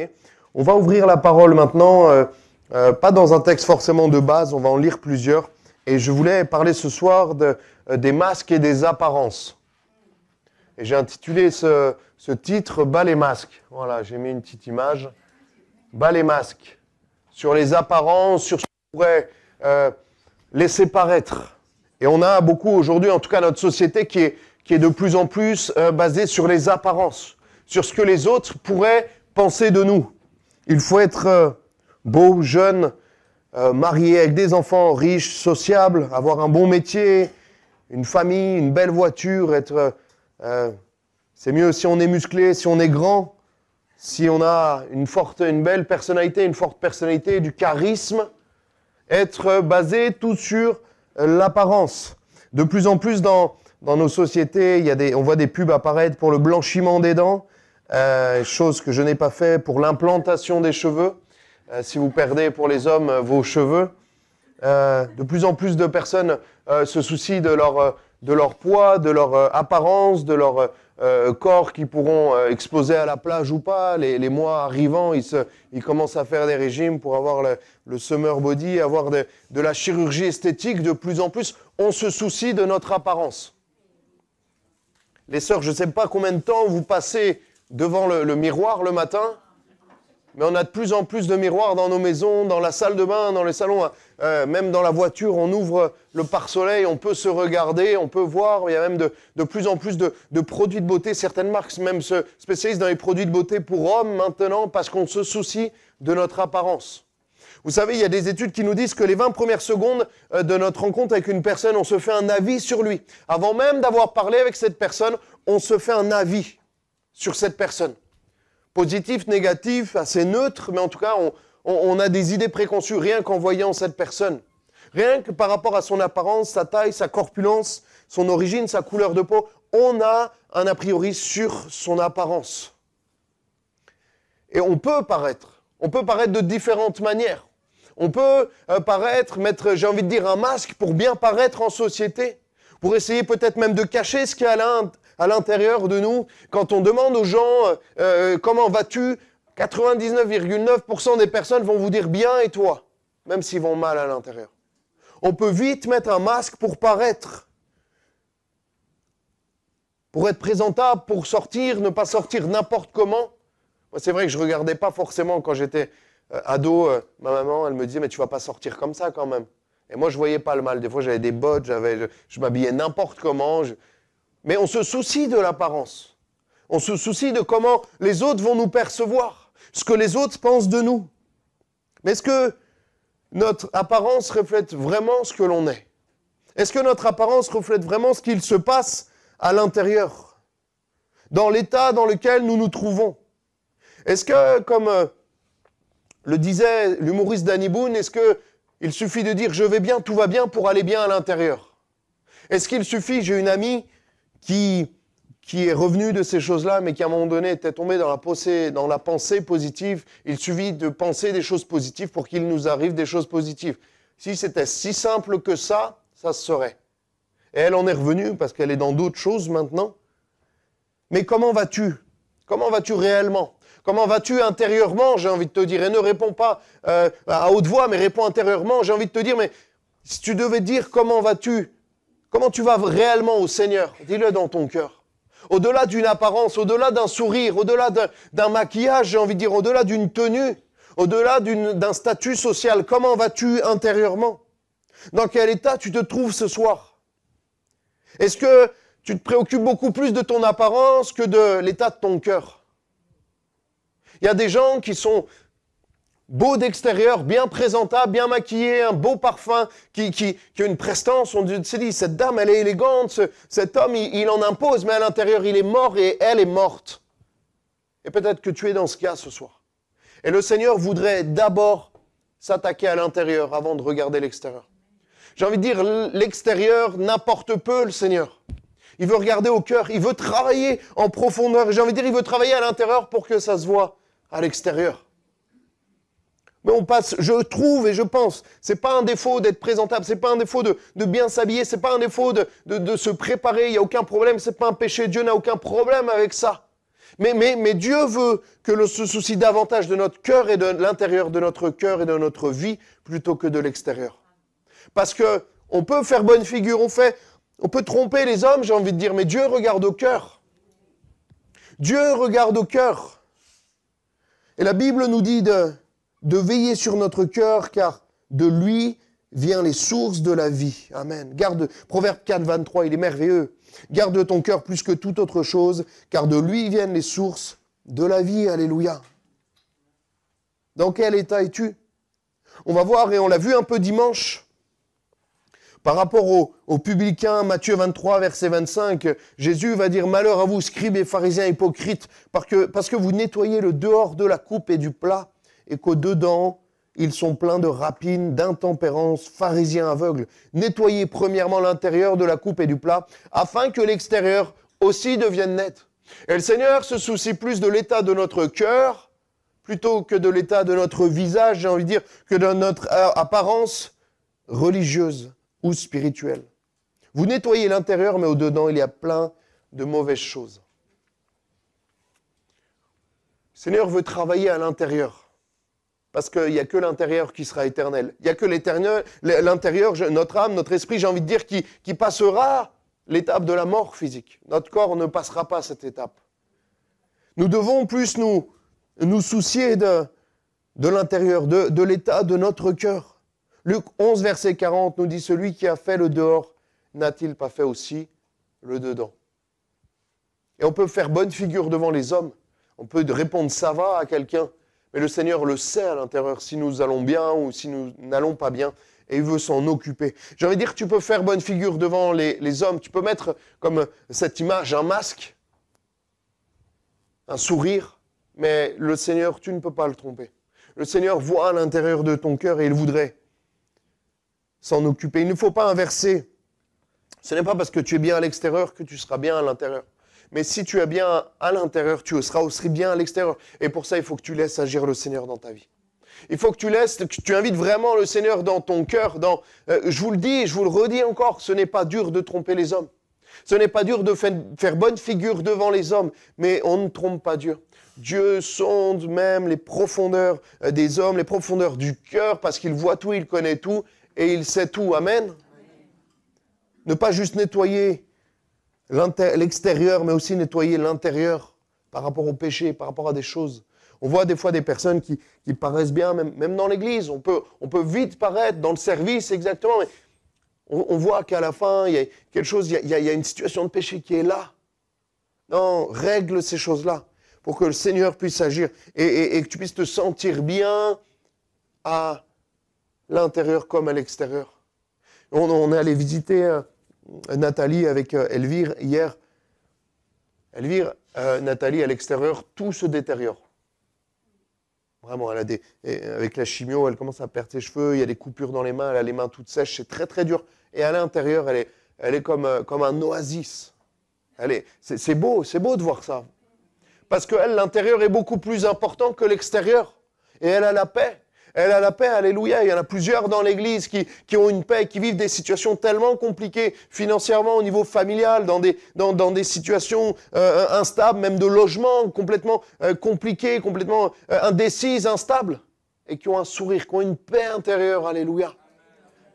dernier. On va ouvrir la parole maintenant, pas dans un texte forcément de base, on va en lire plusieurs. Et je voulais parler ce soir des masques et des apparences. Et j'ai intitulé ce titre « Bas les masques ». Voilà, j'ai mis une petite image. « Bas les masques ». Sur les apparences, sur ce qu'on pourrait laisser paraître. Et on a beaucoup aujourd'hui, en tout cas notre société, qui est de plus en plus basée sur les apparences, sur ce que les autres pourraient penser de nous. Il faut être beau, jeune, marié avec des enfants, riche, sociable, avoir un bon métier, une famille, une belle voiture, être... c'est mieux si on est musclé, si on est grand, si on a une belle personnalité, une forte personnalité, du charisme, être basé tout sur l'apparence. De plus en plus dans nos sociétés, on voit des pubs apparaître pour le blanchiment des dents, chose que je n'ai pas fait pour l'implantation des cheveux. Si vous perdez pour les hommes vos cheveux, de plus en plus de personnes se soucient de leur poids, de leur apparence, de leur corps qui pourront exploser à la plage ou pas. Les mois arrivant, ils commencent à faire des régimes pour avoir le summer body, avoir de la chirurgie esthétique. De plus en plus, on se soucie de notre apparence. Les sœurs, je ne sais pas combien de temps vous passez devant le miroir le matin, mais on a de plus en plus de miroirs dans nos maisons, dans la salle de bain, dans les salons, même dans la voiture, on ouvre le pare-soleil, on peut se regarder, on peut voir, il y a même de plus en plus de produits de beauté, certaines marques même se spécialisent dans les produits de beauté pour hommes maintenant parce qu'on se soucie de notre apparence. Vous savez, il y a des études qui nous disent que les 20 premières secondes de notre rencontre avec une personne, on se fait un avis sur lui. Avant même d'avoir parlé avec cette personne, on se fait un avis sur cette personne. Positif, négatif, assez neutre, mais en tout cas, on a des idées préconçues rien qu'en voyant cette personne. Rien que par rapport à son apparence, sa taille, sa corpulence, son origine, sa couleur de peau, on a un a priori sur son apparence. Et on peut paraître de différentes manières. On peut mettre, j'ai envie de dire, un masque pour bien paraître en société, pour essayer peut-être même de cacher ce qu'il y a à l'intérieur de nous. Quand on demande aux gens « Comment vas-tu ?», 99,9% des personnes vont vous dire « Bien et toi ?», même s'ils vont mal à l'intérieur. On peut vite mettre un masque pour paraître, pour être présentable, pour sortir, ne pas sortir n'importe comment. Moi, c'est vrai que je ne regardais pas forcément quand j'étais ado. Ma maman, elle me disait « Mais tu ne vas pas sortir comme ça quand même ». Et moi, je ne voyais pas le mal. Des fois, j'avais des bottes, je m'habillais n'importe comment. Mais on se soucie de l'apparence. On se soucie de comment les autres vont nous percevoir, ce que les autres pensent de nous. Mais est-ce que notre apparence reflète vraiment ce que l'on est? Est-ce que notre apparence reflète vraiment ce qu'il se passe à l'intérieur, dans l'état dans lequel nous nous trouvons? Est-ce que, comme le disait l'humoriste Danny Boone, est-ce qu'il suffit de dire « je vais bien, tout va bien » pour aller bien à l'intérieur? Est-ce qu'il suffit, j'ai une amie qui est revenue de ces choses-là, mais qui à un moment donné était tombée dans la pensée positive, il suffit de penser des choses positives pour qu'il nous arrive des choses positives. Si c'était si simple que ça se saurait. Et elle en est revenue parce qu'elle est dans d'autres choses maintenant. Mais comment vas-tu? Comment vas-tu réellement? Comment vas-tu intérieurement, j'ai envie de te dire? Et ne réponds pas à haute voix, mais réponds intérieurement. J'ai envie de te dire, mais si tu devais dire comment vas-tu, comment tu vas réellement au Seigneur, dis-le dans ton cœur. Au-delà d'une apparence, au-delà d'un sourire, au-delà d'un maquillage, j'ai envie de dire, au-delà d'une tenue, au-delà d'un statut social, comment vas-tu intérieurement? Dans quel état tu te trouves ce soir? Est-ce que tu te préoccupes beaucoup plus de ton apparence que de l'état de ton cœur? Il y a des gens qui sont beaux d'extérieur, bien présentables, bien maquillés, un beau parfum, qui a une prestance. On se dit, cette dame, elle est élégante, cet homme, il en impose, mais à l'intérieur, il est mort et elle est morte. Et peut-être que tu es dans ce cas ce soir. Et le Seigneur voudrait d'abord s'attaquer à l'intérieur avant de regarder l'extérieur. J'ai envie de dire, l'extérieur n'apporte peu le Seigneur. Il veut regarder au cœur, il veut travailler en profondeur. J'ai envie de dire, il veut travailler à l'intérieur pour que ça se voit à l'extérieur. Mais on passe, je trouve et je pense, c'est pas un défaut d'être présentable, c'est pas un défaut de bien s'habiller, c'est pas un défaut de se préparer, il n'y a aucun problème, c'est pas un péché, Dieu n'a aucun problème avec ça. Mais Dieu veut que l'on se soucie davantage de notre cœur et de l'intérieur de notre cœur et de notre vie plutôt que de l'extérieur. Parce que on peut faire bonne figure, on peut tromper les hommes, j'ai envie de dire, mais Dieu regarde au cœur. Dieu regarde au cœur. Et la Bible nous dit de veiller sur notre cœur, car de lui vient les sources de la vie. Amen. Garde, Proverbe 4, 23, il est merveilleux. Garde ton cœur plus que toute autre chose, car de lui viennent les sources de la vie. Alléluia. Dans quel état es-tu? On va voir, et on l'a vu un peu dimanche, par rapport aux publicains, Matthieu 23, verset 25, Jésus va dire « Malheur à vous, scribes et pharisiens hypocrites, parce que vous nettoyez le dehors de la coupe et du plat, et qu'au-dedans, ils sont pleins de rapines, d'intempérance, pharisiens aveugles. Nettoyez premièrement l'intérieur de la coupe et du plat, afin que l'extérieur aussi devienne net. » Et le Seigneur se soucie plus de l'état de notre cœur, plutôt que de l'état de notre visage, j'ai envie de dire, que de notre apparence religieuse ou spirituelle. Vous nettoyez l'intérieur, mais au-dedans, il y a plein de mauvaises choses. Le Seigneur veut travailler à l'intérieur, parce qu'il n'y a que l'intérieur qui sera éternel. Il n'y a que l'intérieur, notre âme, notre esprit, j'ai envie de dire, qui passera l'étape de la mort physique. Notre corps ne passera pas cette étape. Nous devons plus nous soucier de l'intérieur, de l'état de notre cœur. Luc 11, verset 40 nous dit « Celui qui a fait le dehors, n'a-t-il pas fait aussi le dedans ?» Et on peut faire bonne figure devant les hommes. On peut répondre « ça va » à quelqu'un. Mais le Seigneur le sait à l'intérieur si nous allons bien ou si nous n'allons pas bien. Et il veut s'en occuper. J'ai envie de dire, tu peux faire bonne figure devant les hommes. Tu peux mettre comme cette image un masque, un sourire. Mais le Seigneur, tu ne peux pas le tromper. Le Seigneur voit à l'intérieur de ton cœur et il voudrait s'en occuper. Il ne faut pas inverser. Ce n'est pas parce que tu es bien à l'extérieur que tu seras bien à l'intérieur. Mais si tu es bien à l'intérieur, tu seras aussi bien à l'extérieur. Et pour ça, il faut que tu laisses agir le Seigneur dans ta vie. Il faut que tu invites vraiment le Seigneur dans ton cœur. Je vous le dis, je vous le redis encore, ce n'est pas dur de tromper les hommes. Ce n'est pas dur de faire bonne figure devant les hommes, mais on ne trompe pas Dieu. Dieu sonde même les profondeurs des hommes, les profondeurs du cœur, parce qu'il voit tout, il connaît tout, et il sait tout. Amen. Ne pas juste nettoyer l'extérieur, mais aussi nettoyer l'intérieur par rapport au péché, par rapport à des choses. On voit des fois des personnes qui paraissent bien, même dans l'église. On peut vite paraître dans le service, exactement, mais on voit qu'à la fin, il y a quelque chose, il y a une situation de péché qui est là. Non, règle ces choses-là pour que le Seigneur puisse agir et que tu puisses te sentir bien à l'intérieur comme à l'extérieur. On est allé visiter Nathalie avec Elvire hier. Elvire, Nathalie, à l'extérieur, tout se détériore. Vraiment, avec la chimio, elle commence à perdre ses cheveux, il y a des coupures dans les mains, elle a les mains toutes sèches, c'est très très dur. Et à l'intérieur, elle est comme un oasis. C'est beau de voir ça. Parce que l'intérieur est beaucoup plus important que l'extérieur. Et elle a la paix. Elle a la paix, alléluia. Il y en a plusieurs dans l'église qui ont une paix, qui vivent des situations tellement compliquées financièrement au niveau familial, dans des situations instables, même de logement complètement compliquées, complètement indécises, instables, et qui ont un sourire, qui ont une paix intérieure, alléluia.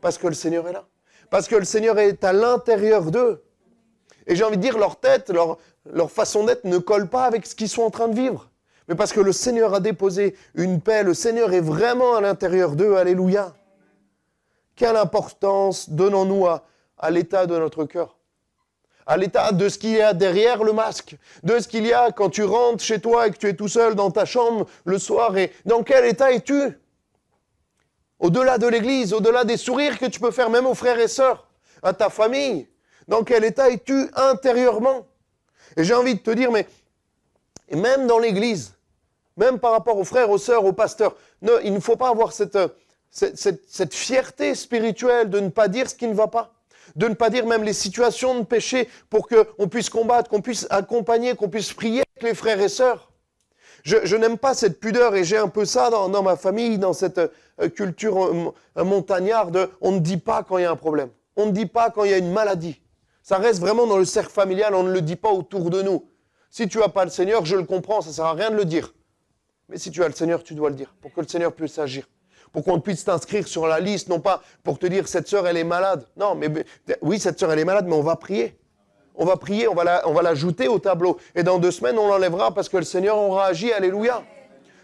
Parce que le Seigneur est là. Parce que le Seigneur est à l'intérieur d'eux. Et j'ai envie de dire, leur tête, leur façon d'être ne colle pas avec ce qu'ils sont en train de vivre. Mais parce que le Seigneur a déposé une paix, le Seigneur est vraiment à l'intérieur d'eux, alléluia. Quelle importance donnons-nous à l'état de notre cœur, à l'état de ce qu'il y a derrière le masque, de ce qu'il y a quand tu rentres chez toi et que tu es tout seul dans ta chambre le soir, et dans quel état es-tu? Au-delà de l'église, au-delà des sourires que tu peux faire même aux frères et sœurs, à ta famille, dans quel état es-tu intérieurement? Et j'ai envie de te dire, mais et même dans l'église, même par rapport aux frères, aux sœurs, aux pasteurs, il ne faut pas avoir cette fierté spirituelle de ne pas dire ce qui ne va pas, de ne pas dire même les situations de péché pour qu'on puisse combattre, qu'on puisse accompagner, qu'on puisse prier avec les frères et sœurs. Je n'aime pas cette pudeur et j'ai un peu ça dans ma famille, dans cette culture montagnarde. On ne dit pas quand il y a un problème, on ne dit pas quand il y a une maladie. Ça reste vraiment dans le cercle familial, on ne le dit pas autour de nous. Si tu n'as pas le Seigneur, je le comprends, ça ne sert à rien de le dire. Mais si tu as le Seigneur, tu dois le dire, pour que le Seigneur puisse agir. Pour qu'on puisse t'inscrire sur la liste, non pas pour te dire, cette sœur, elle est malade. Non, mais oui, cette sœur, elle est malade, mais on va prier. On va prier, on va l'ajouter au tableau. Et dans 2 semaines, on l'enlèvera parce que le Seigneur aura agi, alléluia.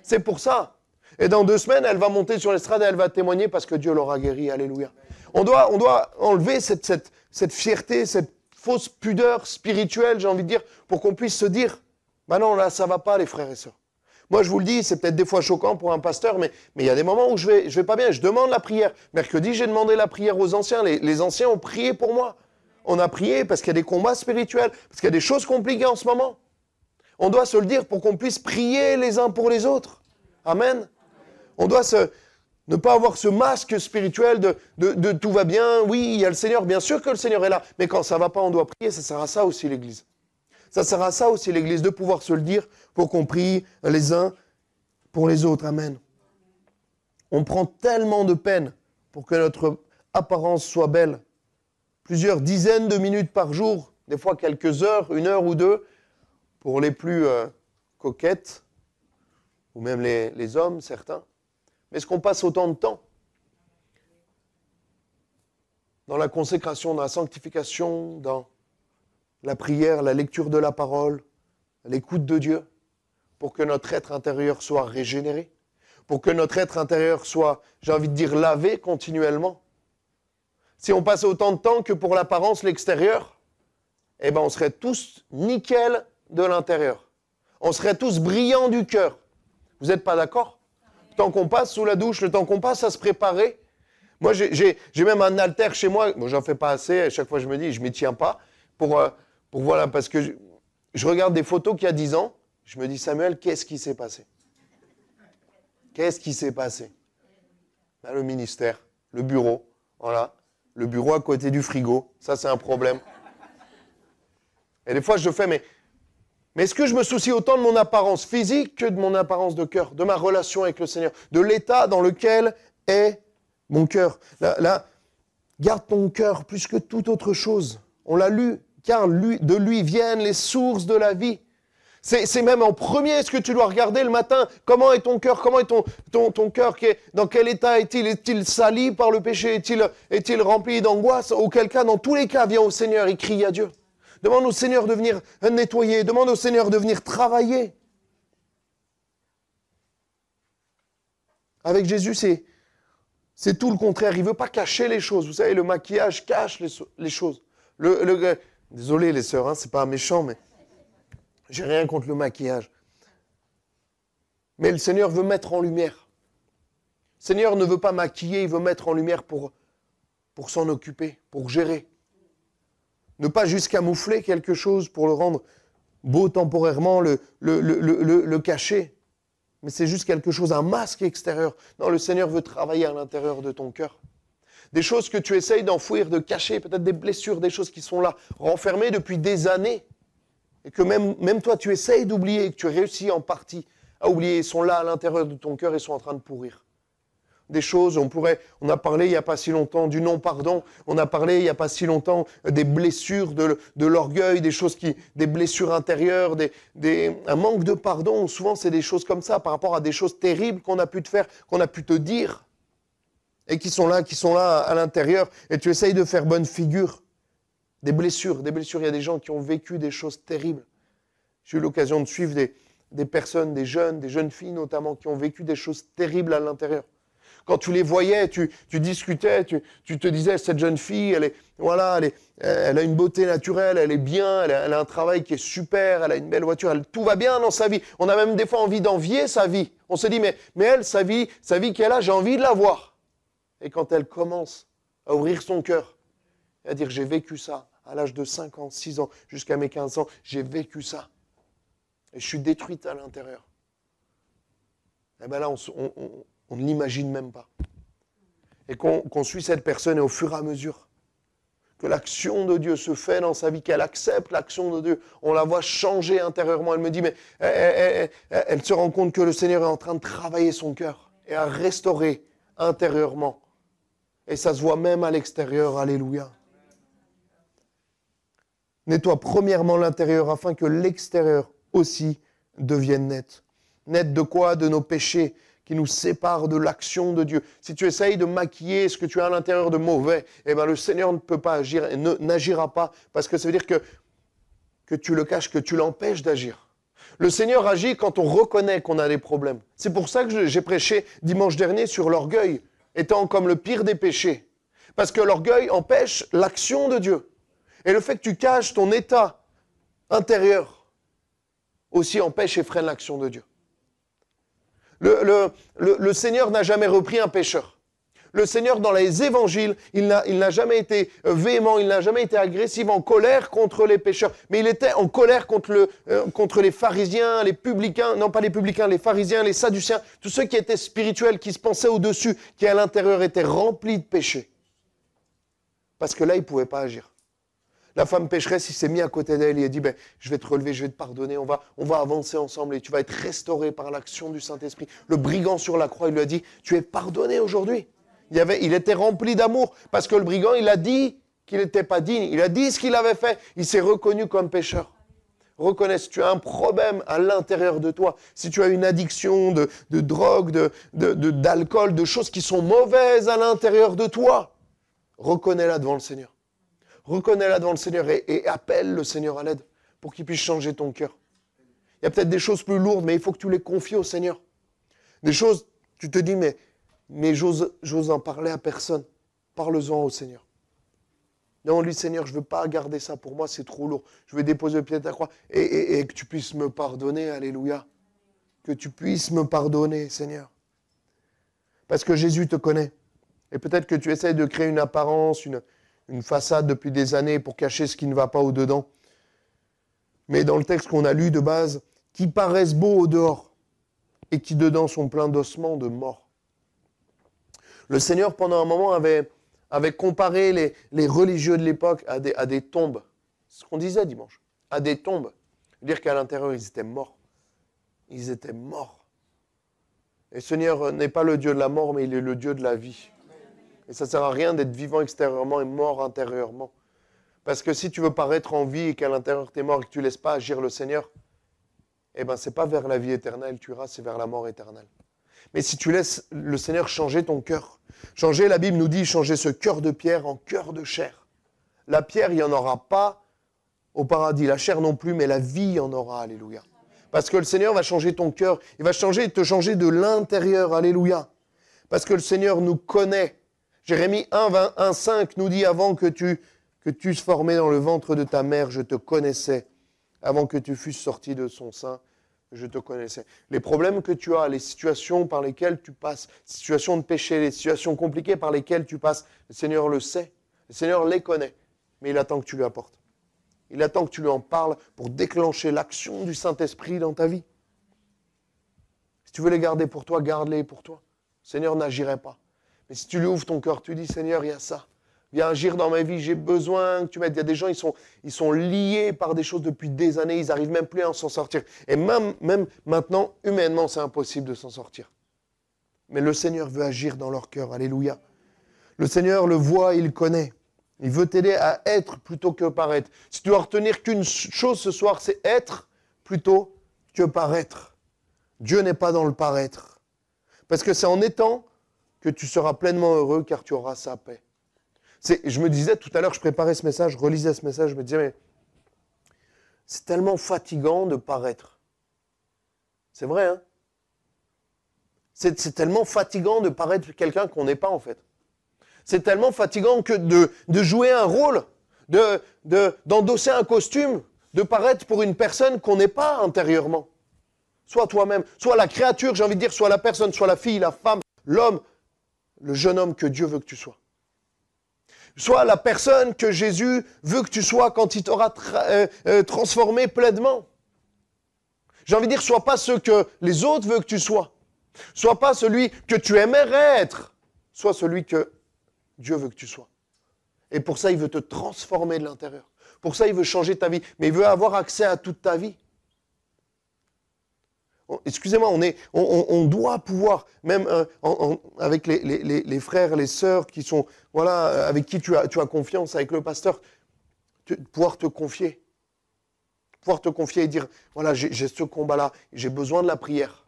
C'est pour ça. Et dans 2 semaines, elle va monter sur l'estrade et elle va témoigner parce que Dieu l'aura guérie, alléluia. On doit enlever cette fierté, cette fausse pudeur spirituelle, j'ai envie de dire, pour qu'on puisse se dire, bah non, là, ça va pas, les frères et sœurs. Moi, je vous le dis, c'est peut-être des fois choquant pour un pasteur, mais il y a des moments où je vais pas bien, je demande la prière. Mercredi, j'ai demandé la prière aux anciens. Les anciens ont prié pour moi. On a prié parce qu'il y a des combats spirituels, parce qu'il y a des choses compliquées en ce moment. On doit se le dire pour qu'on puisse prier les uns pour les autres. Amen. On doit ne pas avoir ce masque spirituel de tout va bien. Oui, il y a le Seigneur, bien sûr que le Seigneur est là. Mais quand ça ne va pas, on doit prier. Ça sert à ça aussi l'Église. Ça sert à ça aussi l'Église, de pouvoir se le dire pour qu'on prie les uns pour les autres. Amen. On prend tellement de peine pour que notre apparence soit belle. Plusieurs dizaines de minutes par jour, des fois quelques heures, 1 heure ou 2, pour les plus coquettes, ou même les hommes, certains. Mais est-ce qu'on passe autant de temps dans la consécration, dans la sanctification, dans la prière, la lecture de la parole, l'écoute de Dieu, pour que notre être intérieur soit régénéré, pour que notre être intérieur soit, j'ai envie de dire, lavé continuellement. Si on passait autant de temps que pour l'apparence, l'extérieur, eh ben on serait tous nickel de l'intérieur. On serait tous brillants du cœur. Vous n'êtes pas d'accord? Le temps qu'on passe sous la douche, le temps qu'on passe à se préparer. Moi, j'ai même un haltère chez moi. Moi, j'en fais pas assez. À chaque fois, je me dis, je m'y tiens pas. Voilà, parce que je regarde des photos qu'il y a 10 ans. Je me dis, Samuel, qu'est-ce qui s'est passé? Qu'est-ce qui s'est passé? Ben, le ministère, le bureau, voilà. Le bureau à côté du frigo, ça c'est un problème. Et des fois je fais, mais est-ce que je me soucie autant de mon apparence physique que de mon apparence de cœur, de ma relation avec le Seigneur, de l'état dans lequel est mon cœur? Là, garde ton cœur plus que toute autre chose. On l'a lu, car de lui viennent les sources de la vie. C'est même en premier ce que tu dois regarder le matin. Comment est ton cœur? Comment est ton cœur? Dans quel état est-il? Est-il sali par le péché? Est-il rempli d'angoisse? Auquel cas, dans tous les cas, viens au Seigneur et crie à Dieu. Demande au Seigneur de venir nettoyer. Demande au Seigneur de venir travailler. Avec Jésus, c'est tout le contraire. Il ne veut pas cacher les choses. Vous savez, le maquillage cache les choses. Désolé les sœurs, c'est pas méchant, mais j'ai rien contre le maquillage. Mais le Seigneur veut mettre en lumière. Le Seigneur ne veut pas maquiller, il veut mettre en lumière pour s'en occuper, pour gérer. Ne pas juste camoufler quelque chose pour le rendre beau temporairement, le cacher. Mais c'est juste quelque chose, un masque extérieur. Non, le Seigneur veut travailler à l'intérieur de ton cœur. Des choses que tu essayes d'enfouir, de cacher, peut-être des blessures, des choses qui sont là, renfermées depuis des années. Et que même toi, tu essayes d'oublier, et que tu réussis en partie à oublier, ils sont là à l'intérieur de ton cœur et sont en train de pourrir. Des choses, on a parlé il n'y a pas si longtemps du non-pardon, on a parlé il n'y a pas si longtemps des blessures, de l'orgueil, des blessures intérieures, un manque de pardon. Souvent, c'est des choses comme ça par rapport à des choses terribles qu'on a pu te faire, qu'on a pu te dire, et qui sont là à l'intérieur, et tu essayes de faire bonne figure. Des blessures, il y a des gens qui ont vécu des choses terribles. J'ai eu l'occasion de suivre des personnes, des jeunes filles notamment, qui ont vécu des choses terribles à l'intérieur. Quand tu les voyais, tu discutais, tu te disais, cette jeune fille, elle a une beauté naturelle, elle est bien, elle a un travail qui est super, elle a une belle voiture, tout va bien dans sa vie. On a même des fois envie d'envier sa vie. On se dit, mais elle, sa vie qu'elle a, j'ai envie de la voir. Et quand elle commence à ouvrir son cœur, et à dire, j'ai vécu ça, à l'âge de 5 ans, 6 ans, jusqu'à mes 15 ans, j'ai vécu ça. Et je suis détruite à l'intérieur. Et bien là, on ne l'imagine même pas. Et qu'on suit cette personne et au fur et à mesure que l'action de Dieu se fait dans sa vie, qu'elle accepte l'action de Dieu, on la voit changer intérieurement. Elle me dit, mais elle se rend compte que le Seigneur est en train de travailler son cœur et à restaurer intérieurement. Et ça se voit même à l'extérieur. Alléluia. Nettoie premièrement l'intérieur afin que l'extérieur aussi deviennent nettes. Nettes de quoi? De nos péchés qui nous séparent de l'action de Dieu. Si tu essayes de maquiller ce que tu as à l'intérieur de mauvais, eh ben le Seigneur ne peut pas agir et n'agira pas, parce que ça veut dire que tu le caches, que tu l'empêches d'agir. Le Seigneur agit quand on reconnaît qu'on a des problèmes. C'est pour ça que j'ai prêché dimanche dernier sur l'orgueil, étant comme le pire des péchés. Parce que l'orgueil empêche l'action de Dieu. Et le fait que tu caches ton état intérieur aussi empêche et freine l'action de Dieu. Le Seigneur n'a jamais repris un pécheur. Le Seigneur, dans les évangiles, il n'a jamais été véhément, il n'a jamais été agressif, en colère contre les pécheurs. Mais il était en colère contre les pharisiens, les publicains, non pas les publicains, les pharisiens, les sadduciens, tous ceux qui étaient spirituels, qui se pensaient au-dessus, qui à l'intérieur étaient remplis de péchés. Parce que là, il ne pouvait pas agir. La femme pécheresse, il s'est mis à côté d'elle, il a dit, je vais te relever, je vais te pardonner, on va avancer ensemble et tu vas être restauré par l'action du Saint-Esprit. Le brigand sur la croix, il lui a dit, tu es pardonné aujourd'hui. Il était rempli d'amour, parce que le brigand, il a dit qu'il n'était pas digne. Il a dit ce qu'il avait fait. Il s'est reconnu comme pécheur. Reconnais, si tu as un problème à l'intérieur de toi, si tu as une addiction de drogue, d'alcool, de choses qui sont mauvaises à l'intérieur de toi, reconnais-la devant le Seigneur. Reconnais-la devant le Seigneur et appelle le Seigneur à l'aide pour qu'il puisse changer ton cœur. Il y a peut-être des choses plus lourdes, mais il faut que tu les confies au Seigneur. Des choses, tu te dis, mais j'ose en parler à personne. Parle-en au Seigneur. Non, lui, Seigneur, je ne veux pas garder ça pour moi, c'est trop lourd. Je vais déposer le pied de ta croix et que tu puisses me pardonner, alléluia. Que tu puisses me pardonner, Seigneur. Parce que Jésus te connaît. Et peut-être que tu essaies de créer une apparence, une façade depuis des années pour cacher ce qui ne va pas au-dedans. Mais dans le texte qu'on a lu de base, qui paraissent beaux au dehors et qui dedans sont pleins d'ossements, de mort. Le Seigneur, pendant un moment, avait comparé les religieux de l'époque à des tombes. C'est ce qu'on disait dimanche. À des tombes. C'est-à-dire qu'à l'intérieur, ils étaient morts. Ils étaient morts. Et le Seigneur n'est pas le Dieu de la mort, mais il est le Dieu de la vie. Et ça ne sert à rien d'être vivant extérieurement et mort intérieurement. Parce que si tu veux paraître en vie et qu'à l'intérieur tu es mort et que tu ne laisses pas agir le Seigneur, eh bien, ce n'est pas vers la vie éternelle que tu iras, c'est vers la mort éternelle. Mais si tu laisses le Seigneur changer ton cœur, changer, la Bible nous dit, changer ce cœur de pierre en cœur de chair. La pierre, il n'y en aura pas au paradis, la chair non plus, mais la vie, il y en aura, alléluia. Parce que le Seigneur va changer ton cœur, il va te changer de l'intérieur, alléluia. Parce que le Seigneur nous connaît. Jérémie 1:5 nous dit, avant que tu se formais dans le ventre de ta mère, je te connaissais. Avant que tu fusses sorti de son sein, je te connaissais. Les problèmes que tu as, les situations par lesquelles tu passes, les situations de péché, les situations compliquées par lesquelles tu passes, le Seigneur le sait, le Seigneur les connaît, mais il attend que tu lui apportes. Il attend que tu lui en parles pour déclencher l'action du Saint-Esprit dans ta vie. Si tu veux les garder pour toi, garde-les pour toi. Le Seigneur n'agirait pas. Mais si tu lui ouvres ton cœur, tu dis, Seigneur, il y a ça. Viens agir dans ma vie, j'ai besoin que tu m'aides. Il y a des gens, ils sont liés par des choses depuis des années, ils n'arrivent même plus à s'en sortir. Et même maintenant, humainement, c'est impossible de s'en sortir. Mais le Seigneur veut agir dans leur cœur, alléluia. Le Seigneur le voit, il connaît. Il veut t'aider à être plutôt que paraître. Si tu dois retenir qu'une chose ce soir, c'est être plutôt que paraître. Dieu n'est pas dans le paraître. Parce que c'est en étant que tu seras pleinement heureux, car tu auras sa paix. Je me disais tout à l'heure, je préparais ce message, je relisais ce message, je me disais, mais c'est tellement fatigant de paraître. C'est vrai, hein? C'est tellement fatigant de paraître quelqu'un qu'on n'est pas, en fait. C'est tellement fatigant que de jouer un rôle, d'endosser un costume, de paraître pour une personne qu'on n'est pas intérieurement. Soit toi-même, soit la créature, j'ai envie de dire, soit la personne, soit la fille, la femme, l'homme, le jeune homme que Dieu veut que tu sois. Soit la personne que Jésus veut que tu sois quand il t'aura transformé pleinement. J'ai envie de dire, sois pas ce que les autres veulent que tu sois. Sois pas celui que tu aimerais être. Sois celui que Dieu veut que tu sois. Et pour ça, il veut te transformer de l'intérieur. Pour ça, il veut changer ta vie. Mais il veut avoir accès à toute ta vie. Excusez-moi, on doit pouvoir, même avec les frères, les sœurs qui sont, voilà, avec qui tu as confiance, avec le pasteur, pouvoir te confier. pouvoir te confier et dire, voilà, j'ai ce combat-là, j'ai besoin de la prière.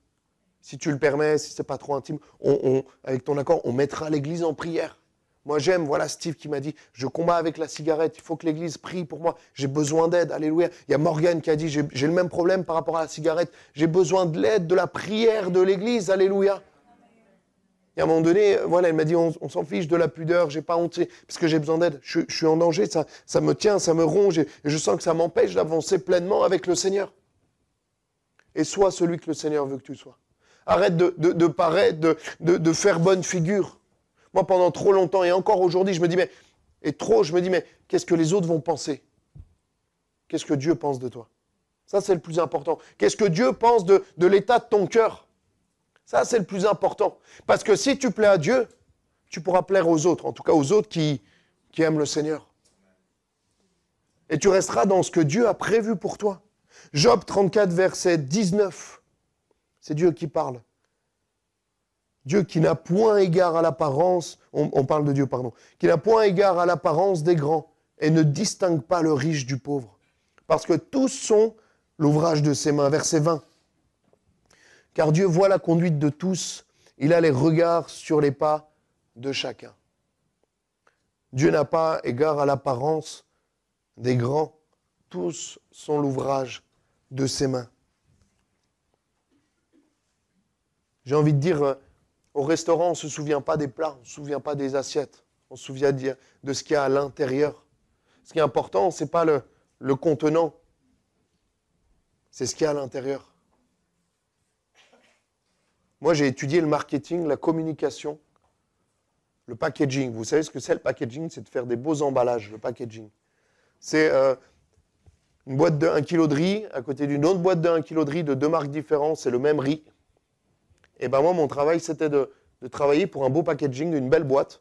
Si tu le permets, si ce n'est pas trop intime, avec ton accord, on mettra l'église en prière. Moi j'aime, voilà Steve qui m'a dit, je combats avec la cigarette, il faut que l'église prie pour moi, j'ai besoin d'aide, alléluia. Il y a Morgane qui a dit, j'ai le même problème par rapport à la cigarette, j'ai besoin de l'aide, de la prière de l'église, alléluia. Et à un moment donné, voilà, elle m'a dit, on s'en fiche de la pudeur, j'ai pas honte, parce que j'ai besoin d'aide, je suis en danger, ça me tient, ça me ronge, et je sens que ça m'empêche d'avancer pleinement avec le Seigneur. Et sois celui que le Seigneur veut que tu sois. Arrête de paraître, de faire bonne figure. Moi, pendant trop longtemps, et encore aujourd'hui, je me dis, mais qu'est-ce que les autres vont penser? Qu'est-ce que Dieu pense de toi? Ça, c'est le plus important. Qu'est-ce que Dieu pense de l'état de ton cœur? Ça, c'est le plus important. Parce que si tu plais à Dieu, tu pourras plaire aux autres, en tout cas aux autres qui aiment le Seigneur. Et tu resteras dans ce que Dieu a prévu pour toi. Job 34, verset 19. C'est Dieu qui parle. Dieu qui n'a point égard à l'apparence, on parle de Dieu, pardon, qui n'a point égard à l'apparence des grands et ne distingue pas le riche du pauvre. Parce que tous sont l'ouvrage de ses mains. Verset 20. Car Dieu voit la conduite de tous, il a les regards sur les pas de chacun. Dieu n'a pas égard à l'apparence des grands, tous sont l'ouvrage de ses mains. J'ai envie de dire, au restaurant, on ne se souvient pas des plats, on ne se souvient pas des assiettes, on se souvient de ce qu'il y a à l'intérieur. Ce qui est important, ce n'est pas le contenant, c'est ce qu'il y a à l'intérieur. Moi, j'ai étudié le marketing, la communication, le packaging. Vous savez ce que c'est le packaging? C'est de faire des beaux emballages, le packaging. C'est une boîte de 1 kg de riz à côté d'une autre boîte de 1 kg de riz de 2 marques différentes, c'est le même riz. Et ben moi, mon travail, c'était de travailler pour un beau packaging, une belle boîte,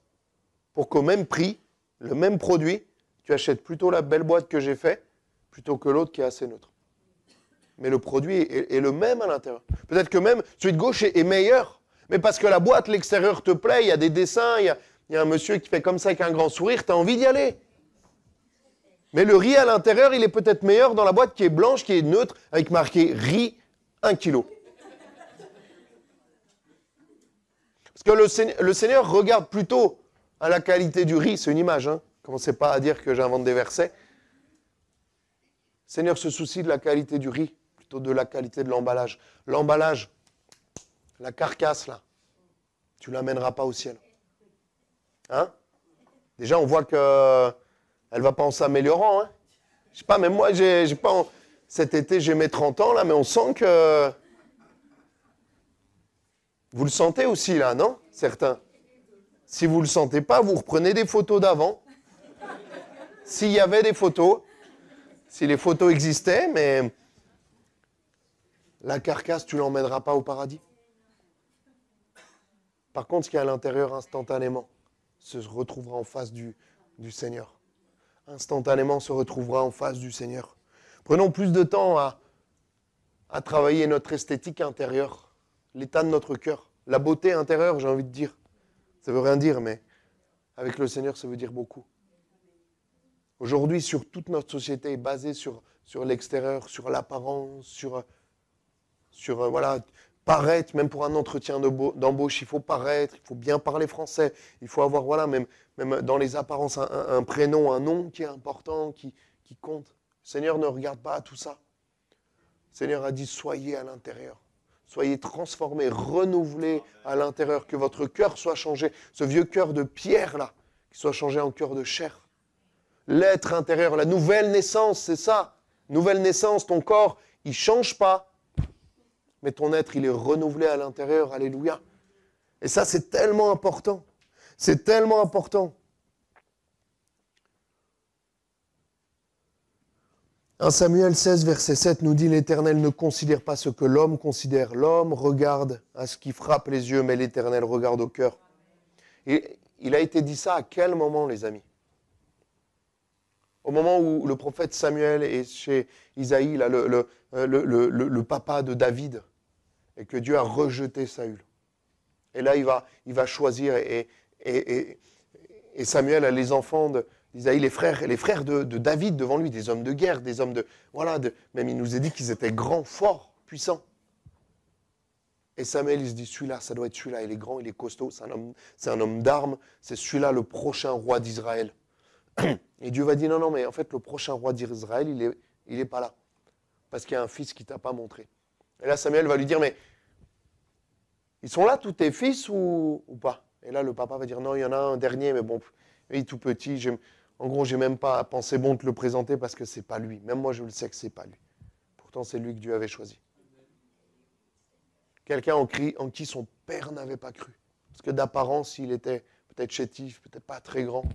pour qu'au même prix, le même produit, tu achètes plutôt la belle boîte que j'ai faite, plutôt que l'autre qui est assez neutre. Mais le produit est le même à l'intérieur. Peut-être que même celui de gauche est meilleur, mais parce que la boîte, l'extérieur te plaît, il y a des dessins, il y a un monsieur qui fait comme ça avec un grand sourire, tu as envie d'y aller. Mais le riz à l'intérieur, il est peut-être meilleur dans la boîte qui est blanche, qui est neutre, avec marqué riz 1 kg. Parce que le Seigneur regarde plutôt à la qualité du riz, c'est une image, hein. Commencez pas à dire que j'invente des versets. Le Seigneur se soucie de la qualité du riz, plutôt de la qualité de l'emballage. L'emballage, la carcasse là, tu ne l'amèneras pas au ciel. Hein? Déjà, on voit qu'elle ne va pas en s'améliorant. Hein? Je sais pas, même moi, cet été, j'ai mes 30 ans là, mais on sent que... Vous le sentez aussi là, non? Certains. Si vous ne le sentez pas, vous reprenez des photos d'avant. S'il y avait des photos, si les photos existaient, mais la carcasse, tu ne l'emmèneras pas au paradis. Par contre, ce qui est à l'intérieur, instantanément, se retrouvera en face du Seigneur. Instantanément, se retrouvera en face du Seigneur. Prenons plus de temps à travailler notre esthétique intérieure, l'état de notre cœur, la beauté intérieure, j'ai envie de dire. Ça ne veut rien dire, mais avec le Seigneur, ça veut dire beaucoup. Aujourd'hui, sur toute notre société est basée sur l'extérieur, sur l'apparence, sur voilà, paraître, même pour un entretien d'embauche, il faut paraître, il faut bien parler français, il faut avoir, voilà, même dans les apparences, un prénom, un nom qui est important, qui compte. Le Seigneur ne regarde pas à tout ça. Le Seigneur a dit, soyez à l'intérieur. Soyez transformés, renouvelés à l'intérieur, que votre cœur soit changé. Ce vieux cœur de pierre, là, qui soit changé en cœur de chair. L'être intérieur, la nouvelle naissance, c'est ça. Nouvelle naissance, ton corps, il ne change pas. Mais ton être, il est renouvelé à l'intérieur. Alléluia. Et ça, c'est tellement important. C'est tellement important. 1 Samuel 16, verset 7 nous dit « L'Éternel ne considère pas ce que l'homme considère. L'homme regarde à ce qui frappe les yeux, mais l'Éternel regarde au cœur. » Et il a été dit ça à quel moment, les amis? Au moment où le prophète Samuel est chez Isaïe, là, le papa de David, et que Dieu a rejeté Saül. Et là, il va choisir, et Samuel a les enfants d'Isaïe, les frères de David devant lui, des hommes de guerre, des hommes de... Voilà, même il nous a dit qu'ils étaient grands, forts, puissants. Et Samuel, il se dit, celui-là, ça doit être celui-là, il est grand, il est costaud, c'est un homme d'armes, c'est celui-là le prochain roi d'Israël. Et Dieu va dire, non, mais en fait, le prochain roi d'Israël, il est pas là. Parce qu'il y a un fils qui t'a pas montré. Et là, Samuel va lui dire, mais ils sont là tous tes fils ou pas? Et là, le papa va dire, non, il y en a un dernier, mais bon, il est tout petit, en gros, j'ai même pas pensé bon de te le présenter parce que c'est pas lui. Même moi, je le sais que c'est pas lui. Pourtant, c'est lui que Dieu avait choisi. Quelqu'un en qui son père n'avait pas cru. Parce que d'apparence, il était peut-être chétif, peut-être pas très grand.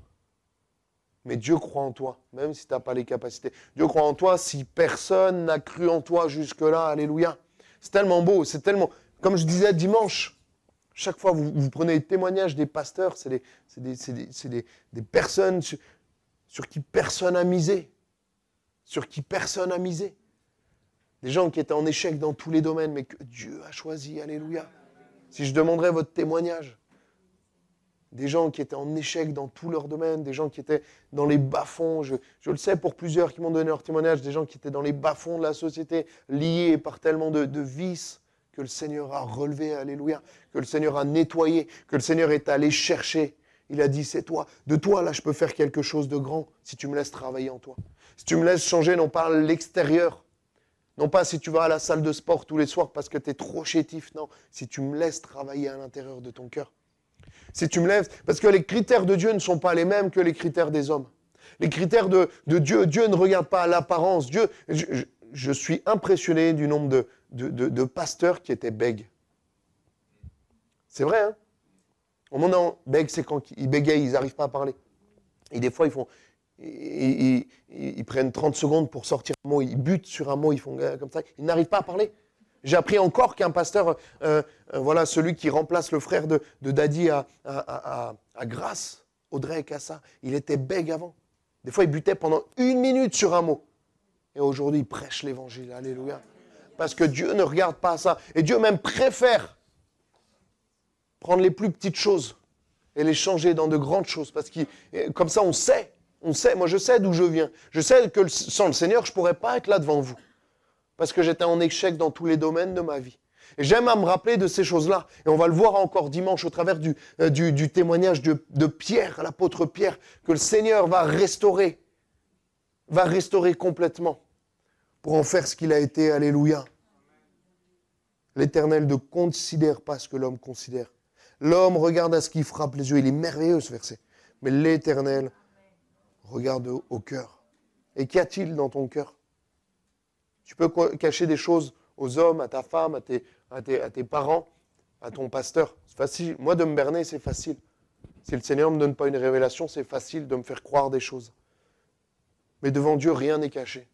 Mais Dieu croit en toi, même si tu n'as pas les capacités. Dieu croit en toi si personne n'a cru en toi jusque-là. Alléluia. C'est tellement beau, c'est tellement... Comme je disais dimanche, chaque fois vous prenez les témoignages des pasteurs, c'est des personnes sur qui personne n'a misé. Sur qui personne n'a misé. Des gens qui étaient en échec dans tous les domaines, mais que Dieu a choisi. Alléluia. Si je demanderais votre témoignage, des gens qui étaient en échec dans tous leurs domaines, des gens qui étaient dans les bas-fonds, je le sais pour plusieurs qui m'ont donné leur témoignage, des gens qui étaient dans les bas-fonds de la société, liés par tellement de vices, que le Seigneur a relevé, alléluia, que le Seigneur a nettoyé, que le Seigneur est allé chercher. Il a dit, c'est toi, de toi là je peux faire quelque chose de grand, si tu me laisses travailler en toi. Si tu me laisses changer non pas l'extérieur, non pas si tu vas à la salle de sport tous les soirs parce que tu es trop chétif, non. Si tu me laisses travailler à l'intérieur de ton cœur. Si tu me laisses, parce que les critères de Dieu ne sont pas les mêmes que les critères des hommes. Les critères de Dieu, Dieu ne regarde pas à l'apparence. Dieu, je suis impressionné du nombre de pasteurs qui étaient bègues. C'est vrai, hein? Au moment bègue, c'est quand ils bégayent, ils n'arrivent pas à parler. Et des fois, ils prennent 30 secondes pour sortir un mot, ils butent sur un mot, ils font comme ça, ils n'arrivent pas à parler. J'ai appris encore qu'un pasteur, voilà, celui qui remplace le frère de Daddy à Grasse, Audrey et Cassa, il était bègue avant. Des fois, il butait pendant 1 minute sur un mot. Et aujourd'hui, il prêche l'évangile, alléluia. Parce que Dieu ne regarde pas ça. Et Dieu même préfère prendre les plus petites choses et les changer dans de grandes choses. Parce que comme ça, on sait, moi je sais d'où je viens. Je sais que sans le Seigneur, je ne pourrais pas être là devant vous. Parce que j'étais en échec dans tous les domaines de ma vie. Et j'aime à me rappeler de ces choses-là. Et on va le voir encore dimanche au travers du témoignage de Pierre, l'apôtre Pierre, que le Seigneur va restaurer complètement pour en faire ce qu'il a été. Alléluia. L'Éternel ne considère pas ce que l'homme considère. L'homme regarde à ce qui frappe les yeux. Il est merveilleux ce verset. Mais l'Éternel regarde au cœur. Et qu'y a-t-il dans ton cœur? Tu peux cacher des choses aux hommes, à ta femme, à tes parents, à ton pasteur. C'est facile. Moi, de me berner, c'est facile. Si le Seigneur ne me donne pas une révélation, c'est facile de me faire croire des choses. Mais devant Dieu, rien n'est caché.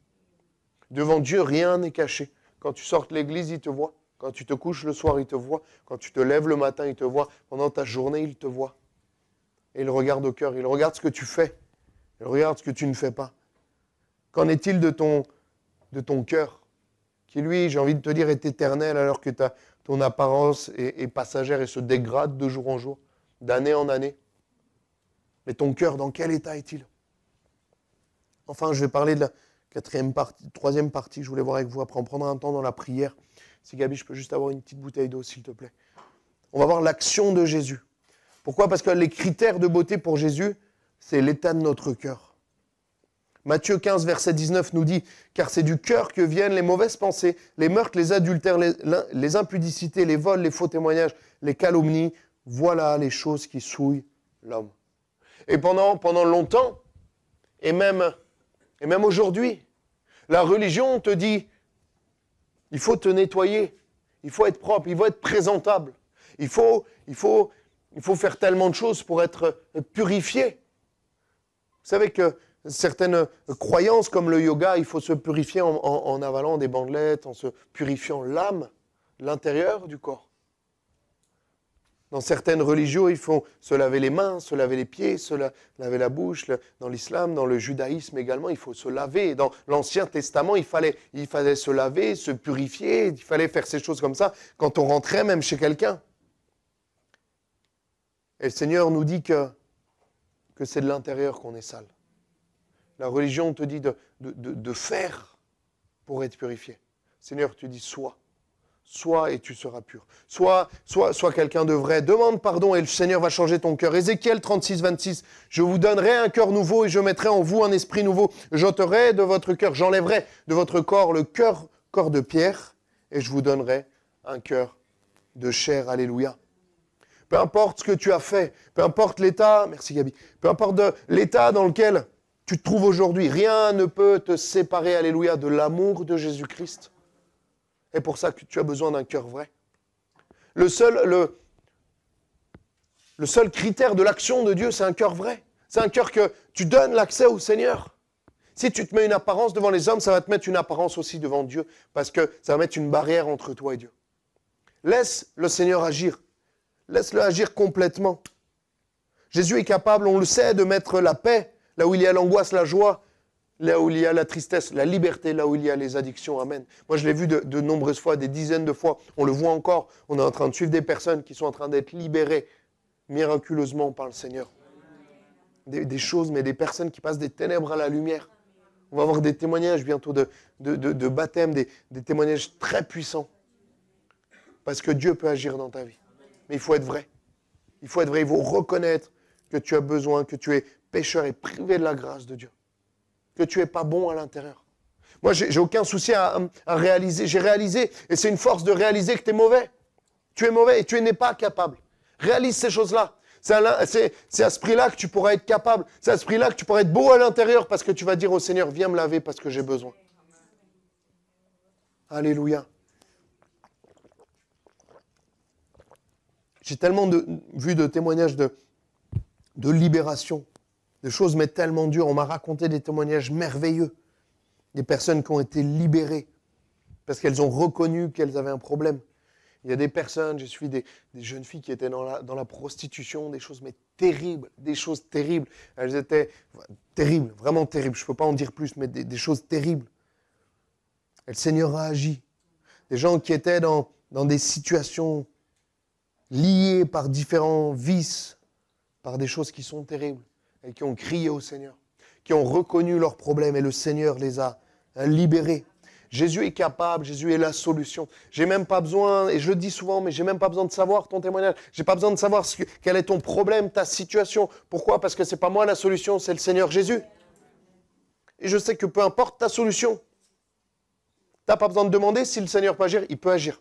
Devant Dieu, rien n'est caché. Quand tu sors de l'église, il te voit. Quand tu te couches le soir, il te voit. Quand tu te lèves le matin, il te voit. Pendant ta journée, il te voit. Et il regarde au cœur. Il regarde ce que tu fais. Il regarde ce que tu ne fais pas. Qu'en est-il de ton cœur, qui lui, j'ai envie de te dire, est éternel alors que ton apparence est passagère et se dégrade de jour en jour, d'année en année. Mais ton cœur, dans quel état est-il? Enfin, je vais parler de la troisième partie, je voulais voir avec vous, après on prendra un temps dans la prière. Si Gabi, je peux juste avoir une petite bouteille d'eau, s'il te plaît. On va voir l'action de Jésus. Pourquoi? Parce que les critères de beauté pour Jésus, c'est l'état de notre cœur. Matthieu 15, verset 19 nous dit « Car c'est du cœur que viennent les mauvaises pensées, les meurtres, les adultères, les impudicités, les vols, les faux témoignages, les calomnies. Voilà les choses qui souillent l'homme. » Et pendant longtemps, et même aujourd'hui, la religion te dit « Il faut te nettoyer, il faut être propre, il faut être présentable, il faut faire tellement de choses pour être purifié. » Vous savez que certaines croyances comme le yoga, il faut se purifier en avalant des bandelettes, en se purifiant l'âme, l'intérieur du corps. Dans certaines religions, il faut se laver les mains, se laver les pieds, laver la bouche. Dans l'islam, dans le judaïsme également, il faut se laver. Dans l'Ancien Testament, il fallait se laver, se purifier, il fallait faire ces choses comme ça quand on rentrait même chez quelqu'un. Et le Seigneur nous dit que c'est de l'intérieur qu'on est sale. La religion te dit de faire pour être purifié. Seigneur, tu dis sois. Sois et tu seras pur. Sois quelqu'un de vrai. Demande pardon et le Seigneur va changer ton cœur. Ézéchiel 36, 26. Je vous donnerai un cœur nouveau et je mettrai en vous un esprit nouveau. J'ôterai de votre cœur, j'enlèverai de votre corps le corps de pierre et je vous donnerai un cœur de chair. Alléluia. Peu importe ce que tu as fait, peu importe l'état, merci Gabi, peu importe l'état dans lequel tu te trouves aujourd'hui, rien ne peut te séparer, alléluia, de l'amour de Jésus-Christ. Et pour ça que tu as besoin d'un cœur vrai. Le seul critère de l'action de Dieu, c'est un cœur vrai. C'est un cœur que tu donnes l'accès au Seigneur. Si tu te mets une apparence devant les hommes, ça va te mettre une apparence aussi devant Dieu, parce que ça va mettre une barrière entre toi et Dieu. Laisse le Seigneur agir. Laisse-le agir complètement. Jésus est capable, on le sait, de mettre la paix là où il y a l'angoisse, la joie, là où il y a la tristesse, la liberté, là où il y a les addictions. Amen. Moi, je l'ai vu de nombreuses fois, des dizaines de fois. On le voit encore. On est en train de suivre des personnes qui sont en train d'être libérées miraculeusement par le Seigneur. Des choses, mais des personnes qui passent des ténèbres à la lumière. On va avoir des témoignages bientôt de baptême, des témoignages très puissants. Parce que Dieu peut agir dans ta vie. Mais il faut être vrai. Il faut être vrai. Il faut reconnaître que tu as besoin, que tu es pécheur et privé de la grâce de Dieu. Que tu n'es pas bon à l'intérieur. Moi, j'ai aucun souci à réaliser. J'ai réalisé, et c'est une force de réaliser que tu es mauvais. Tu es mauvais et tu n'es pas capable. Réalise ces choses-là. C'est à ce prix-là que tu pourras être capable. C'est à ce prix-là que tu pourras être beau à l'intérieur parce que tu vas dire au Seigneur, viens me laver parce que j'ai besoin. Alléluia. J'ai tellement vu de témoignages de libération, des choses mais tellement dures. On m'a raconté des témoignages merveilleux, des personnes qui ont été libérées parce qu'elles ont reconnu qu'elles avaient un problème. Il y a des personnes, j'ai suivi des jeunes filles qui étaient dans la prostitution, des choses mais terribles, des choses terribles. Elles étaient terribles, vraiment terribles. Je ne peux pas en dire plus, mais des choses terribles. Et le Seigneur a agi. Des gens qui étaient dans des situations liés par différents vices, par des choses qui sont terribles, et qui ont crié au Seigneur, qui ont reconnu leurs problèmes, et le Seigneur les a libérés. Jésus est capable, Jésus est la solution. J'ai même pas besoin, et je le dis souvent, mais j'ai même pas besoin de savoir ton témoignage. J'ai pas besoin de savoir quel est ton problème, ta situation. Pourquoi ? Parce que c'est pas moi la solution, c'est le Seigneur Jésus. Et je sais que peu importe ta solution, t'as pas besoin de demander si le Seigneur peut agir, il peut agir.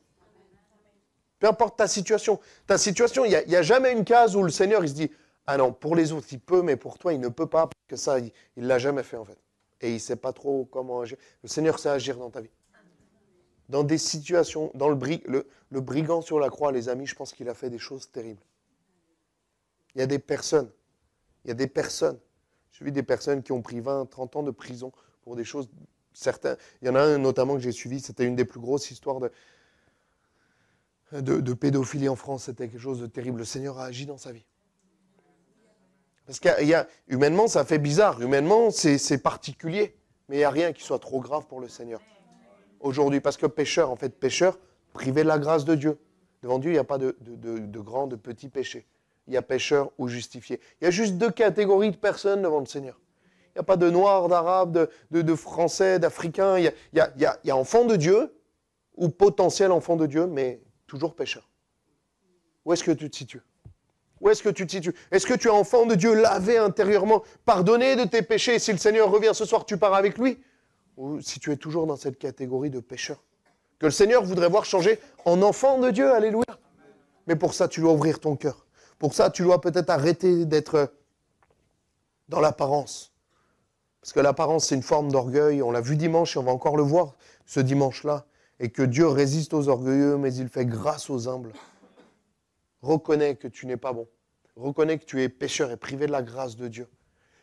Peu importe ta situation. Ta situation, il n'y a jamais une case où le Seigneur il se dit « Ah non, pour les autres, il peut, mais pour toi, il ne peut pas. » Parce que ça, il ne l'a jamais fait en fait. Et il ne sait pas trop comment agir. Le Seigneur sait agir dans ta vie. Dans des situations, dans le brigand sur la croix, les amis, je pense qu'il a fait des choses terribles. Il y a des personnes, j'ai vu des personnes qui ont pris 20, 30 ans de prison pour des choses, certains. Il y en a un notamment que j'ai suivi, c'était une des plus grosses histoires de pédophilie en France, c'était quelque chose de terrible. Le Seigneur a agi dans sa vie. Parce humainement, ça fait bizarre. Humainement, c'est particulier. Mais il n'y a rien qui soit trop grave pour le Seigneur. Aujourd'hui, parce que pécheur, privé de la grâce de Dieu. Devant Dieu, il n'y a pas de grands, de petits péchés. Il y a pécheur ou justifié. Il y a juste 2 catégories de personnes devant le Seigneur. Il n'y a pas de noirs, d'arabes, de français, d'africains. Il y a enfants de Dieu ou potentiel enfants de Dieu, mais toujours pécheur. Où est-ce que tu te situes ? Où est-ce que tu te situes ? Est-ce que tu es enfant de Dieu, lavé intérieurement, pardonné de tes péchés, et si le Seigneur revient ce soir, tu pars avec lui ? Ou si tu es toujours dans cette catégorie de pécheur ? Que le Seigneur voudrait voir changer en enfant de Dieu, alléluia. Mais pour ça, tu dois ouvrir ton cœur. Pour ça, tu dois peut-être arrêter d'être dans l'apparence. Parce que l'apparence, c'est une forme d'orgueil. On l'a vu dimanche et on va encore le voir ce dimanche-là. Et que Dieu résiste aux orgueilleux, mais il fait grâce aux humbles. Reconnais que tu n'es pas bon. Reconnais que tu es pécheur et privé de la grâce de Dieu.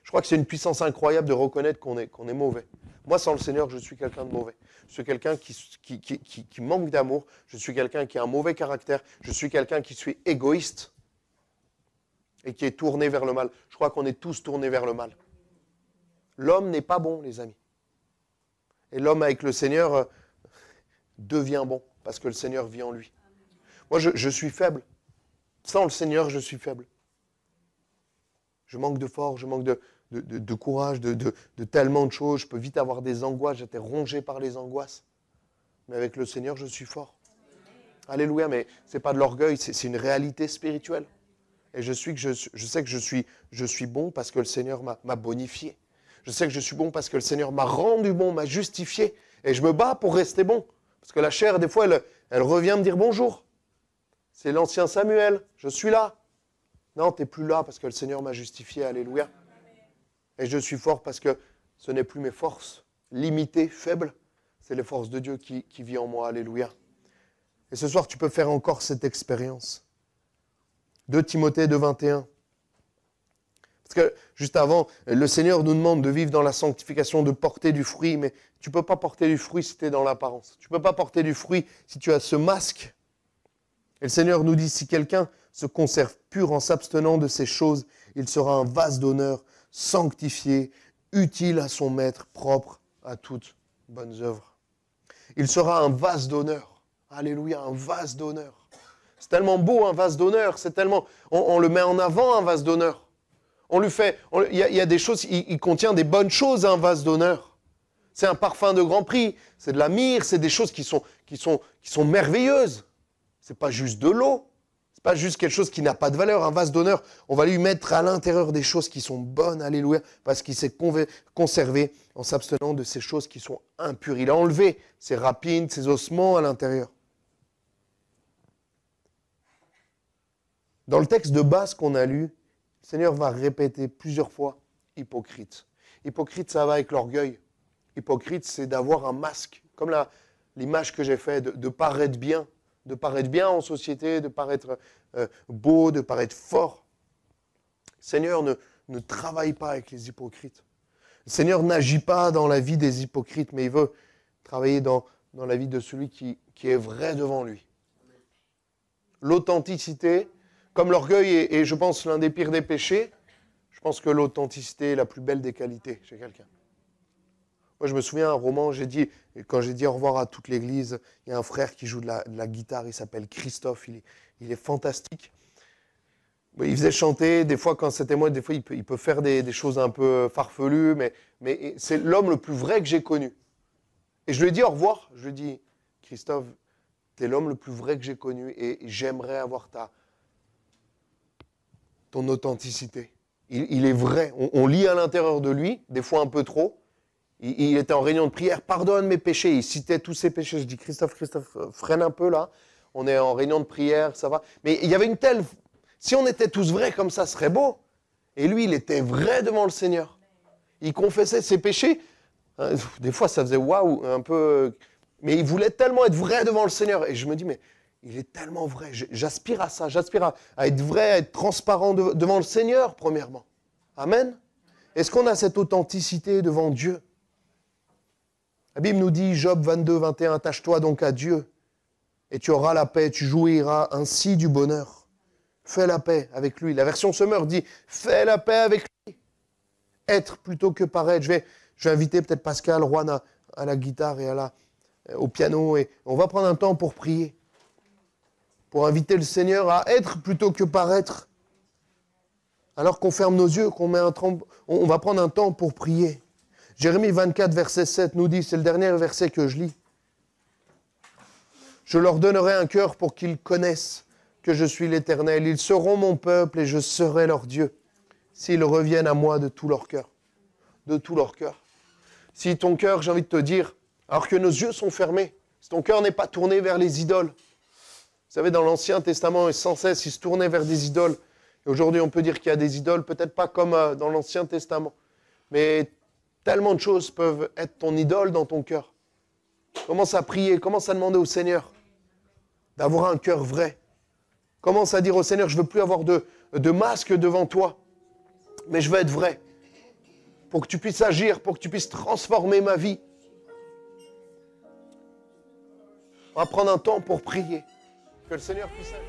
Je crois que c'est une puissance incroyable de reconnaître qu'on est mauvais. Moi, sans le Seigneur, je suis quelqu'un de mauvais. Je suis quelqu'un qui manque d'amour. Je suis quelqu'un qui a un mauvais caractère. Je suis quelqu'un qui suis égoïste et qui est tourné vers le mal. Je crois qu'on est tous tournés vers le mal. L'homme n'est pas bon, les amis. Et l'homme avec le Seigneur devient bon parce que le Seigneur vit en lui. Moi, je suis faible. Sans le Seigneur, je suis faible. Je manque de force, je manque de courage, de tellement de choses. Je peux vite avoir des angoisses. J'étais rongé par les angoisses. Mais avec le Seigneur, je suis fort. Alléluia, mais ce n'est pas de l'orgueil, c'est une réalité spirituelle. Et je sais que je suis bon parce que le Seigneur m'a bonifié. Je sais que je suis bon parce que le Seigneur m'a rendu bon, m'a justifié. Et je me bats pour rester bon. Parce que la chair, des fois, elle revient me dire bonjour. C'est l'ancien Samuel, je suis là. Non, tu n'es plus là parce que le Seigneur m'a justifié, alléluia. Et je suis fort parce que ce n'est plus mes forces limitées, faibles. C'est les forces de Dieu qui vivent en moi, alléluia. Et ce soir, tu peux faire encore cette expérience. 2 Timothée 2,21. Parce que juste avant, le Seigneur nous demande de vivre dans la sanctification, de porter du fruit, mais tu ne peux pas porter du fruit si tu es dans l'apparence. Tu ne peux pas porter du fruit si tu as ce masque. Et le Seigneur nous dit, si quelqu'un se conserve pur en s'abstenant de ces choses, il sera un vase d'honneur, sanctifié, utile à son maître, propre à toutes bonnes œuvres. Il sera un vase d'honneur. Alléluia, un vase d'honneur. C'est tellement beau, un vase d'honneur. C'est tellement, on le met en avant, un vase d'honneur. Il y a des choses, il contient des bonnes choses, un vase d'honneur. C'est un parfum de grand prix, c'est de la myrrhe, c'est des choses qui sont merveilleuses. C'est pas juste de l'eau, c'est pas juste quelque chose qui n'a pas de valeur. Un vase d'honneur, on va lui mettre à l'intérieur des choses qui sont bonnes, alléluia, parce qu'il s'est conservé en s'abstenant de ces choses qui sont impures. Il a enlevé ses rapines, ses ossements à l'intérieur. Dans le texte de base qu'on a lu, le Seigneur va répéter plusieurs fois « hypocrite ». Hypocrite, ça va avec l'orgueil. Hypocrite, c'est d'avoir un masque, comme l'image que j'ai faite, de paraître bien en société, de paraître beau, de paraître fort. Le Seigneur ne travaille pas avec les hypocrites. Le Seigneur n'agit pas dans la vie des hypocrites, mais il veut travailler dans la vie de celui qui est vrai devant lui. L'authenticité, comme l'orgueil est, je pense, l'un des pires des péchés, je pense que l'authenticité est la plus belle des qualités chez quelqu'un. Moi, je me souviens un roman, quand j'ai dit au revoir à toute l'église, il y a un frère qui joue de la guitare, il s'appelle Christophe, il est fantastique. Il faisait chanter, des fois quand c'était moi, des fois il peut faire des choses un peu farfelues, mais c'est l'homme le plus vrai que j'ai connu. Et je lui ai dit au revoir, je lui ai dit, Christophe, t'es l'homme le plus vrai que j'ai connu et j'aimerais avoir ton authenticité. Il est vrai, on lit à l'intérieur de lui, des fois un peu trop. Il était en réunion de prière, pardonne mes péchés. Il citait tous ses péchés. Je dis, Christophe, freine un peu là. On est en réunion de prière, ça va. Mais il y avait une telle... Si on était tous vrais comme ça, ce serait beau. Et lui, il était vrai devant le Seigneur. Il confessait ses péchés. Des fois, ça faisait waouh, un peu... Mais il voulait tellement être vrai devant le Seigneur. Et je me dis, mais il est tellement vrai. J'aspire à ça. J'aspire à être vrai, à être transparent devant le Seigneur, premièrement. Amen. Est-ce qu'on a cette authenticité devant Dieu? La Bible nous dit, Job 22, 21, attache-toi donc à Dieu et tu auras la paix, tu jouiras ainsi du bonheur. Fais la paix avec lui. La version Semeur dit, fais la paix avec lui. Être plutôt que paraître. Je vais inviter peut-être Pascal, Juan à la guitare et au piano et on va prendre un temps pour prier. Pour inviter le Seigneur à être plutôt que paraître. Alors qu'on ferme nos yeux, on va prendre un temps pour prier. Jérémie 24, verset 7 nous dit, c'est le dernier verset que je lis. Je leur donnerai un cœur pour qu'ils connaissent que je suis l'Éternel. Ils seront mon peuple et je serai leur Dieu. S'ils reviennent à moi de tout leur cœur. De tout leur cœur. Si ton cœur, j'ai envie de te dire, alors que nos yeux sont fermés, si ton cœur n'est pas tourné vers les idoles. Vous savez, dans l'Ancien Testament, sans cesse, il se tournait vers des idoles. Et aujourd'hui, on peut dire qu'il y a des idoles, peut-être pas comme dans l'Ancien Testament, mais tellement de choses peuvent être ton idole dans ton cœur. Commence à prier, commence à demander au Seigneur d'avoir un cœur vrai. Commence à dire au Seigneur, je ne veux plus avoir de masque devant toi, mais je veux être vrai. Pour que tu puisses agir, pour que tu puisses transformer ma vie. On va prendre un temps pour prier. Que le Seigneur puisse agir.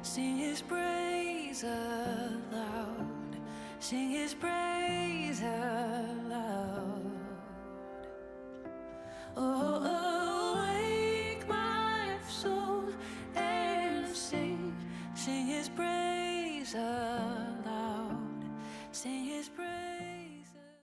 Sing His praise aloud. Sing His praise.